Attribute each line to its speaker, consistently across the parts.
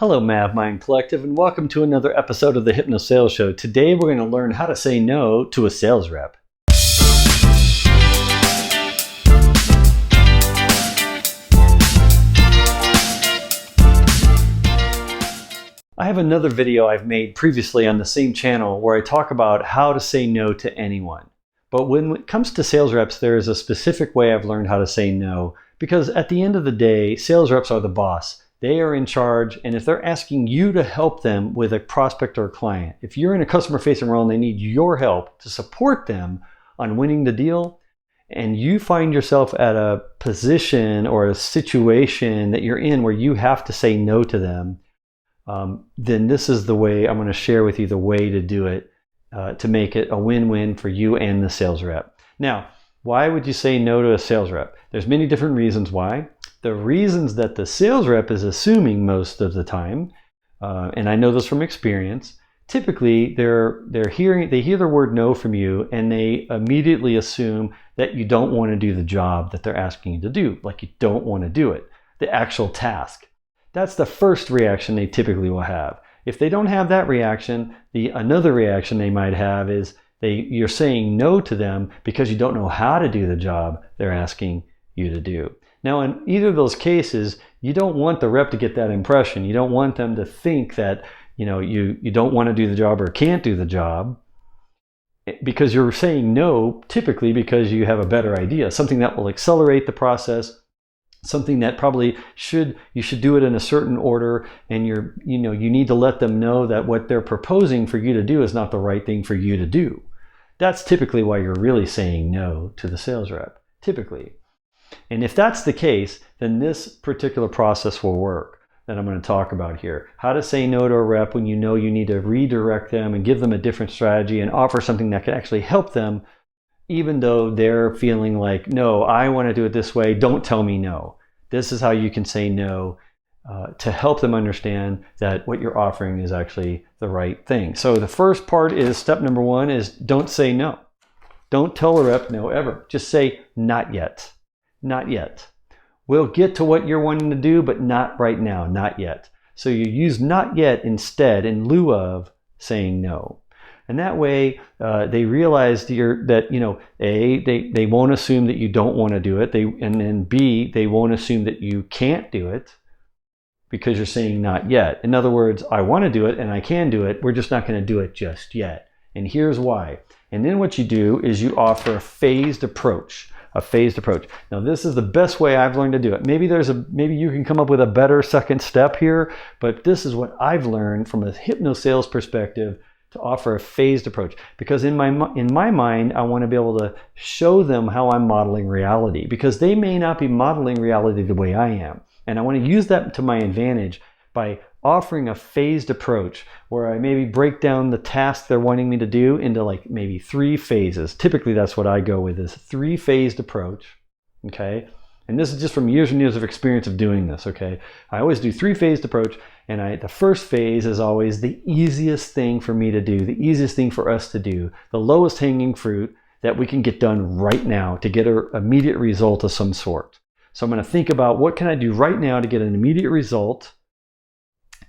Speaker 1: Hello, MavMind Collective, and welcome to another episode of the HypnoSales Show. Today, we're going to learn how to say no to a sales rep. I have another video I've made previously on the same channel where I talk about how to say no to anyone. But when it comes to sales reps, there is a specific way I've learned how to say no, because at the end of the day, sales reps are the boss. They are in charge, and if they're asking you to help them with a prospect or a client, if you're in a customer-facing role and they need your help to support them on winning the deal, and you find yourself at a position or a situation that you're in where you have to say no to them, then this is the way I'm going to share with you the way to do it to make it a win-win for you and the sales rep. Now, why would you say no to a sales rep? There's many different reasons why. The reasons that the sales rep is assuming most of the time, and I know this from experience, typically they hear the word no from you and they immediately assume that you don't want to do the job that they're asking you to do, like you don't want to do it, the actual task. That's the first reaction they typically will have. If they don't have that reaction, another reaction they might have is you're saying no to them because you don't know how to do the job they're asking you to do. Now, in either of those cases, you don't want the rep to get that impression. You don't want them to think that you don't want to do the job or can't do the job, because you're saying no typically because you have a better idea, something that will accelerate the process, something that probably you should do it in a certain order, and you need to let them know that what they're proposing for you to do is not the right thing for you to do. That's typically why you're really saying no to the sales rep, typically. And if that's the case, then this particular process will work that I'm going to talk about here. How to say no to a rep when you know you need to redirect them and give them a different strategy and offer something that can actually help them, even though they're feeling like, no, I want to do it this way, don't tell me no. This is how you can say no to help them understand that what you're offering is actually the right thing. So the first part is, step number one is don't say no. Don't tell a rep no ever. Just say not yet. Not yet. We'll get to what you're wanting to do, but not right now, not yet. So you use not yet instead in lieu of saying no. And that way they realize that A, they won't assume that you don't want to do it. And then B, they won't assume that you can't do it because you're saying not yet. In other words, I want to do it and I can do it. We're just not going to do it just yet. And here's why. And then what you do is you offer a phased approach. A phased approach. Now, this is the best way I've learned to do it. Maybe you can come up with a better second step here, but this is what I've learned from a hypnosales perspective to offer a phased approach. Because in my mind, I want to be able to show them how I'm modeling reality, because they may not be modeling reality the way I am. And I want to use that to my advantage by offering a phased approach where I maybe break down the task they're wanting me to do into like maybe 3 phases. Typically, that's what I go with, is 3-phased approach, okay? And this is just from years and years of experience of doing this, okay? I always do 3-phased approach, and the first phase is always the easiest thing for me to do, the easiest thing for us to do, the lowest hanging fruit that we can get done right now to get an immediate result of some sort. So I'm going to think about what can I do right now to get an immediate result,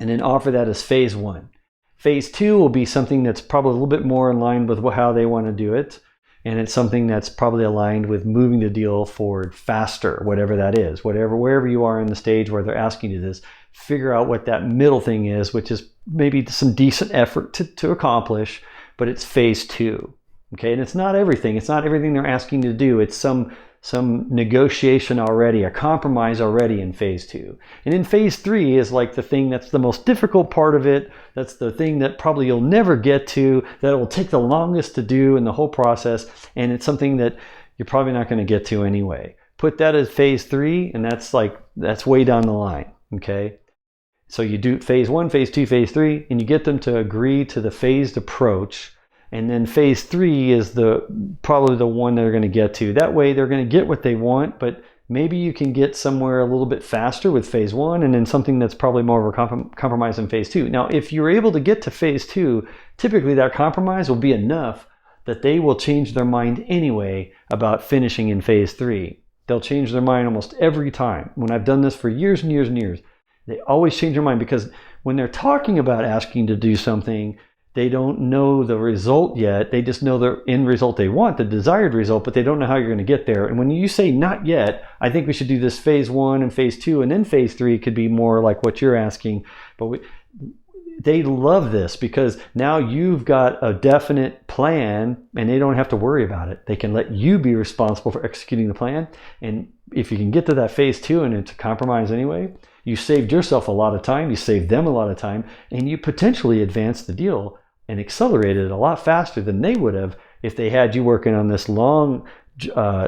Speaker 1: and then offer that as phase 1. Phase 2 will be something that's probably a little bit more in line with how they want to do it. And it's something that's probably aligned with moving the deal forward faster, whatever that is. Wherever you are in the stage where they're asking you this, figure out what that middle thing is, which is maybe some decent effort to accomplish, but it's phase 2. Okay, and it's not everything. It's not everything they're asking you to do. It's some negotiation already, a compromise already in phase 2. And in phase 3 is like the thing that's the most difficult part of it. That's the thing that probably you'll never get to, that will take the longest to do in the whole process. And it's something that you're probably not going to get to anyway. Put that as phase 3, and that's way down the line, okay? So you do phase 1, phase 2, phase 3, and you get them to agree to the phased approach. And then phase 3 is probably the one they're going to get to. That way they're going to get what they want, but maybe you can get somewhere a little bit faster with phase 1, and then something that's probably more of a compromise in phase 2. Now, if you're able to get to phase 2, typically that compromise will be enough that they will change their mind anyway about finishing in phase 3. They'll change their mind almost every time. When I've done this for years and years and years, they always change their mind, because when they're talking about asking to do something, they don't know the result yet. They just know the end result they want, the desired result, but they don't know how you're going to get there. And when you say not yet, I think we should do this phase 1 and phase 2, and then phase 3 could be more like what you're asking. But they love this because now you've got a definite plan and they don't have to worry about it. They can let you be responsible for executing the plan. And if you can get to that phase 2 and it's a compromise anyway, you saved yourself a lot of time, you saved them a lot of time, and you potentially advanced the deal and accelerated it a lot faster than they would have if they had you working on this long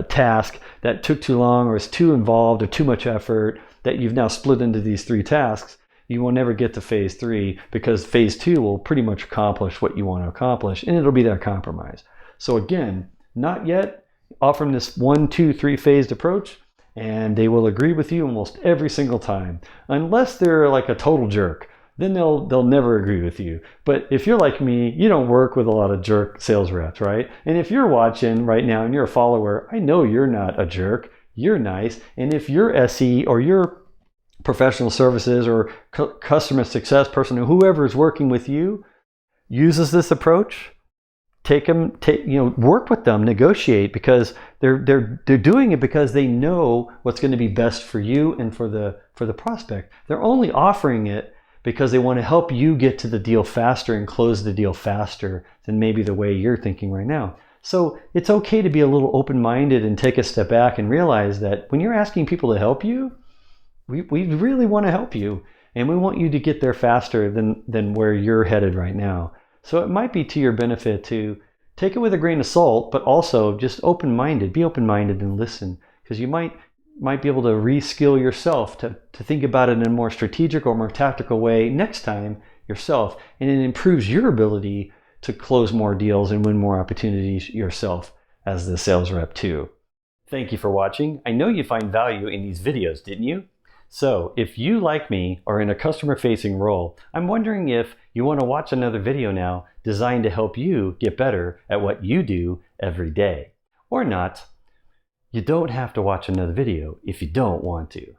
Speaker 1: task that took too long or is too involved or too much effort that you've now split into these 3 tasks. You will never get to phase 3 because phase 2 will pretty much accomplish what you want to accomplish, and it'll be that compromise. So again, not yet, offer them this 1, 2, 3 phased approach, and they will agree with you almost every single time. Unless they're like a total jerk, then they'll never agree with you. But if you're like me, you don't work with a lot of jerk sales reps, right? And if you're watching right now and you're a follower, I know you're not a jerk. You're nice. And if your SE or your professional services or customer success person or whoever is working with you uses this approach, work with them, negotiate, because they're doing it because they know what's going to be best for you and for the prospect. They're only offering it because they want to help you get to the deal faster and close the deal faster than maybe the way you're thinking right now. So it's okay to be a little open-minded and take a step back and realize that when you're asking people to help you, we really want to help you, and we want you to get there faster than where you're headed right now. So it might be to your benefit to take it with a grain of salt, but also just open-minded. Be open-minded and listen, because you might be able to reskill yourself to think about it in a more strategic or more tactical way next time yourself, and it improves your ability to close more deals and win more opportunities yourself as the sales rep too. Thank you for watching. I know you find value in these videos, didn't you? So if you, like me, are in a customer-facing role, I'm wondering if you want to watch another video now designed to help you get better at what you do every day. Or not. You don't have to watch another video if you don't want to.